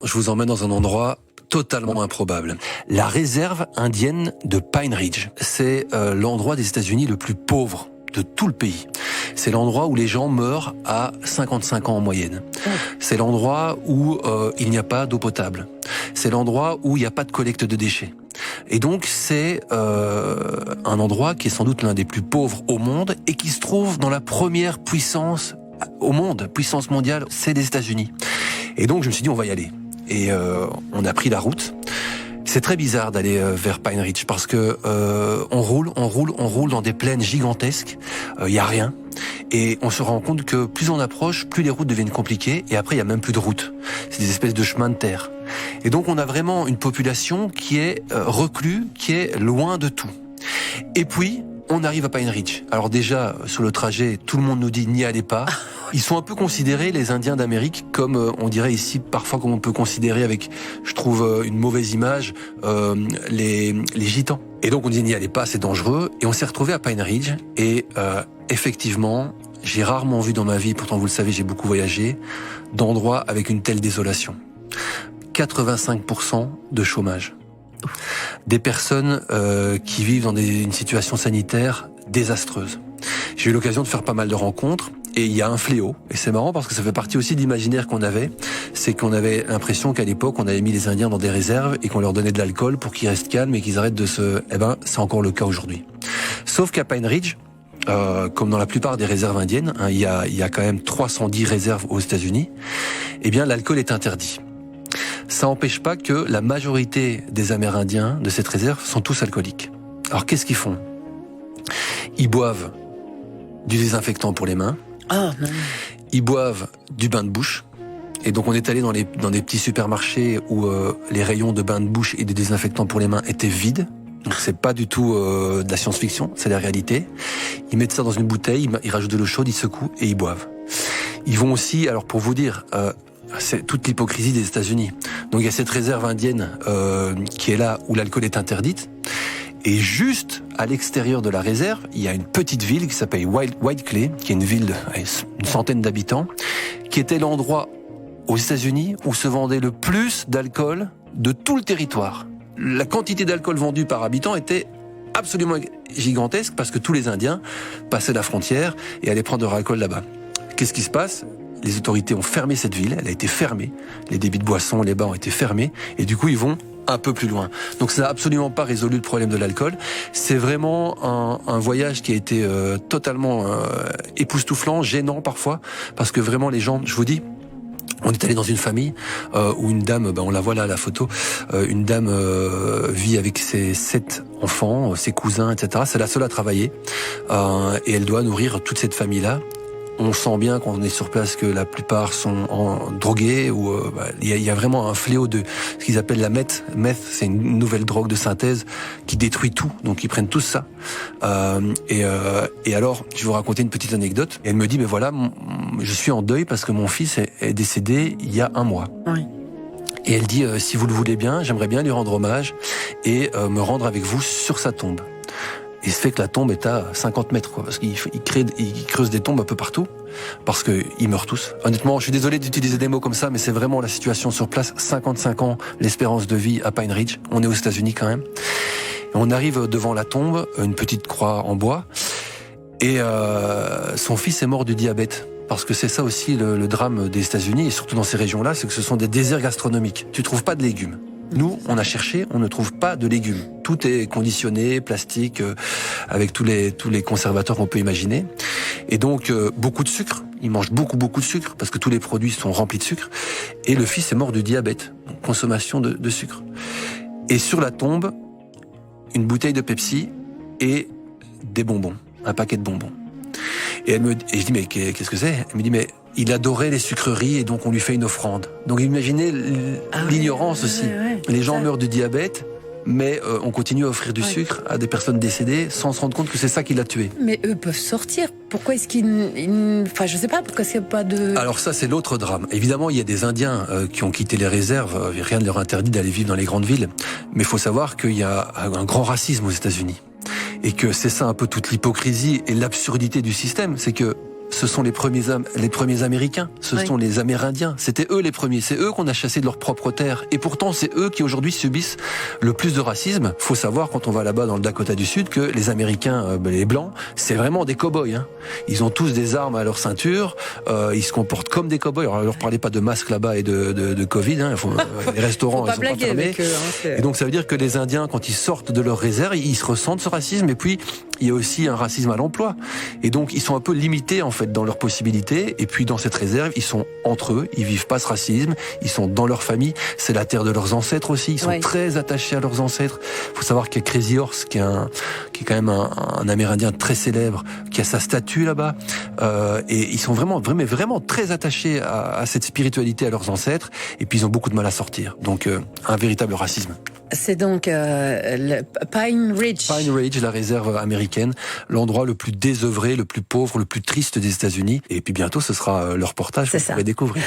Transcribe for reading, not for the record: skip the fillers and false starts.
je vous emmène dans un endroit totalement improbable. La réserve indienne de Pine Ridge. C'est l'endroit des États-Unis le plus pauvre de tout le pays. C'est l'endroit où les gens meurent à 55 ans en moyenne. C'est l'endroit où il n'y a pas d'eau potable. C'est l'endroit où il n'y a pas de collecte de déchets. Et donc c'est un endroit qui est sans doute l'un des plus pauvres au monde et qui se trouve dans la première puissance au monde, puissance mondiale, c'est les États-Unis. Et donc je me suis dit on va y aller. Et on a pris la route. C'est très bizarre d'aller vers Pine Ridge parce que on roule dans des plaines gigantesques. Il y a rien. Et on se rend compte que plus on approche, plus les routes deviennent compliquées. Et après, il y a même plus de routes. C'est des espèces de chemins de terre. Et donc, on a vraiment une population qui est reclue, qui est loin de tout. Et puis, on arrive à Pine Ridge. Alors déjà, sur le trajet, tout le monde nous dit n'y allez pas. Ils sont un peu considérés, les Indiens d'Amérique, comme on dirait ici, parfois comme on peut considérer avec, je trouve, une mauvaise image, les Gitans. Et donc on dit n'y allez pas, c'est dangereux. Et on s'est retrouvé à Pine Ridge. Et effectivement, j'ai rarement vu dans ma vie, pourtant vous le savez, j'ai beaucoup voyagé, d'endroits avec une telle désolation. 85% de chômage. Des personnes qui vivent dans une situation sanitaire désastreuse. J'ai eu l'occasion de faire pas mal de rencontres et il y a un fléau. Et c'est marrant parce que ça fait partie aussi de l'imaginaire qu'on avait. C'est qu'on avait l'impression qu'à l'époque, on avait mis les Indiens dans des réserves et qu'on leur donnait de l'alcool pour qu'ils restent calmes et qu'ils arrêtent de se... Eh ben, c'est encore le cas aujourd'hui. Sauf qu'à Pine Ridge, comme dans la plupart des réserves indiennes, hein, il y a quand même 310 réserves aux États-Unis, eh bien, l'alcool est interdit. Ça n'empêche pas que la majorité des Amérindiens de cette réserve sont tous alcooliques. Alors qu'est-ce qu'ils font ? Ils boivent du désinfectant pour les mains. Ah, non. Ils boivent du bain de bouche. Et donc on est allé dans des petits supermarchés où les rayons de bain de bouche et de désinfectant pour les mains étaient vides. Donc c'est pas du tout de la science-fiction, c'est la réalité. Ils mettent ça dans une bouteille, ils rajoutent de l'eau chaude, ils secouent et ils boivent. Ils vont aussi, alors pour vous dire, c'est toute l'hypocrisie des États-Unis. Donc il y a cette réserve indienne qui est là où l'alcool est interdite. Et juste à l'extérieur de la réserve, il y a une petite ville qui s'appelle White Clay, qui est une ville d'une centaine d'habitants, qui était l'endroit aux États-Unis où se vendait le plus d'alcool de tout le territoire. La quantité d'alcool vendue par habitant était absolument gigantesque parce que tous les Indiens passaient la frontière et allaient prendre leur alcool là-bas. Qu'est-ce qui se passe ? Les autorités ont fermé cette ville, elle a été fermée. Les débits de boissons, les bars ont été fermés et du coup ils vont un peu plus loin. Donc ça n'a absolument pas résolu le problème de l'alcool. C'est vraiment un voyage qui a été totalement époustouflant, gênant parfois, parce que vraiment les gens, je vous dis, on est allé dans une famille où une dame, on la voit là à la photo, une dame vit avec ses 7 enfants, ses cousins, etc. C'est la seule à travailler et elle doit nourrir toute cette famille-là. On sent bien quand on est sur place que la plupart sont drogués ou il y a vraiment un fléau de ce qu'ils appellent la meth. Meth, c'est une nouvelle drogue de synthèse qui détruit tout. Donc ils prennent tous ça. Et alors, je vais vous raconter une petite anecdote. Et elle me dit, mais voilà, je suis en deuil parce que mon fils est décédé il y a 1 mois. Oui. Et elle dit, si vous le voulez bien, j'aimerais bien lui rendre hommage et me rendre avec vous sur sa tombe. Il se fait que la tombe est à 50 mètres, quoi, parce qu'il creuse des tombes un peu partout, parce qu'ils meurent tous. Honnêtement, je suis désolé d'utiliser des mots comme ça, mais c'est vraiment la situation sur place. 55 ans, l'espérance de vie à Pine Ridge. On est aux États-Unis quand même. Et on arrive devant la tombe, une petite croix en bois, et son fils est mort du diabète. Parce que c'est ça aussi le drame des États-Unis, et surtout dans ces régions-là, c'est que ce sont des déserts gastronomiques. Tu trouves pas de légumes. Nous, on a cherché, on ne trouve pas de légumes. Tout est conditionné, plastique, avec tous les conservateurs qu'on peut imaginer. Et donc, beaucoup de sucre. Ils mangent beaucoup de sucre, parce que tous les produits sont remplis de sucre. Et le fils est mort du diabète, donc consommation de sucre. Et sur la tombe, une bouteille de Pepsi et des bonbons, un paquet de bonbons. Et je dis, mais qu'est-ce que c'est ? Elle me dit, mais il adorait les sucreries et donc on lui fait une offrande. Donc imaginez l'ignorance aussi. Ouais, les gens meurent du diabète, mais on continue à offrir du sucre à des personnes décédées sans se rendre compte que c'est ça qui l'a tué. Mais eux peuvent sortir. Pourquoi est-ce qu'ils... Enfin, je sais pas, pourquoi est-ce qu'il n'y a pas de... Alors ça, c'est l'autre drame. Évidemment, il y a des Indiens qui ont quitté les réserves. Rien ne leur interdit d'aller vivre dans les grandes villes. Mais il faut savoir qu'il y a un grand racisme aux États-Unis. Et que c'est ça un peu toute l'hypocrisie et l'absurdité du système. C'est que ce sont les premiers Américains, ce sont les Amérindiens. C'était eux les premiers, c'est eux qu'on a chassés de leur propre terre. Et pourtant, c'est eux qui aujourd'hui subissent le plus de racisme. Faut savoir, quand on va là-bas dans le Dakota du Sud, que les Américains, les Blancs, c'est vraiment des cow-boys. Hein. Ils ont tous des armes à leur ceinture, ils se comportent comme des cow-boys. Alors, ne leur parlez pas de masques là-bas et de Covid. Hein. Les restaurants, ils sont pas fermés. Avec eux, hein, et donc, ça veut dire que les Indiens, quand ils sortent de leur réserve, ils se ressentent ce racisme. Et puis, il y a aussi un racisme à l'emploi. Et donc, ils sont un peu limités, en fait, dans leurs possibilités. Et puis, dans cette réserve, ils sont entre eux. Ils vivent pas ce racisme. Ils sont dans leur famille. C'est la terre de leurs ancêtres aussi. Ils sont très attachés à leurs ancêtres. Faut savoir qu'il y a Crazy Horse, qui est quand même un Amérindien très célèbre, qui a sa statue là-bas. Et ils sont vraiment très attachés à cette spiritualité, à leurs ancêtres. Et puis, ils ont beaucoup de mal à sortir. Donc, un véritable racisme. C'est donc le Pine Ridge. Pine Ridge, la réserve américaine, l'endroit le plus désœuvré, le plus pauvre, le plus triste des États-Unis. Et puis bientôt, ce sera leur reportage, vous pourrez découvrir.